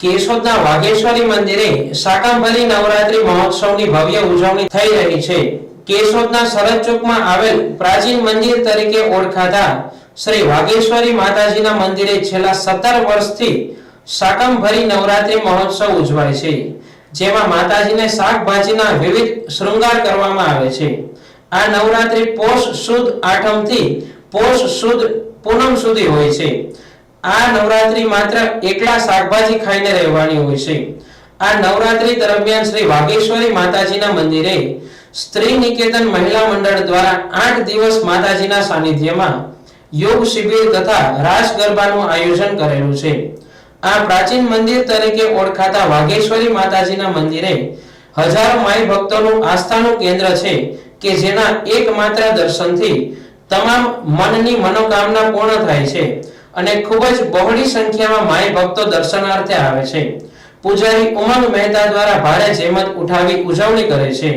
કેશોદના વાઘેશ્વરી મંદિરે શાકંભરી નવરાત્રી મહોત્સવની ભવ્ય ઉજવણી થઈ રહી છે। કેશોદના શરદ ચોકમાં આવેલ પ્રાચીન મંદિર તરીકે ઓળખાતા શ્રી વાઘેશ્વરી માતાજીના મંદિરે છેલ્લા 17 વર્ષથી શાકંભરી નવરાત્રી મહોત્સવ ઉજવાય છે, જેમાં માતાજીને શાકભાજીના વિવિધ શૃંગાર કરવામાં આવે છે। આ નવરાત્રી પોષ સુદ આઠમથી પોષ સુદ પૂનમ સુધી હોય છે। આ નવરાત્રી માત્ર એકલા શાકભાજી ખાઈને રહેવાની હોય છે। આ નવરાત્રી દરમિયાન શ્રી વાઘેશ્વરી માતાજીના મંદિરે સ્ત્રી નિકેતન મહિલા મંડળ દ્વારા 8 દિવસ માતાજીના સાનિધ્યમાં યોગ શિબિર તથા રાસ ગરબાનું આયોજન કરેલું છે। આ પ્રાચીન મંદિર તરીકે ઓળખાતા વાઘેશ્વરી માતાજીના મંદિરે હજારો માઈ ભક્તોનું આસ્થાનું કેન્દ્ર છે કે જેના એકમાત્ર દર્શનથી તમામ મનની મનોકામના પૂર્ણ થાય છે અને ખૂબ જ બહોળી સંખ્યામાં માઈ ભક્તો દર્શનાર્થે આવે છે। પૂજારી ઉમંગ મહેતા દ્વારા ભારે જહેમત ઉઠાવી ઉજવણી કરે છે।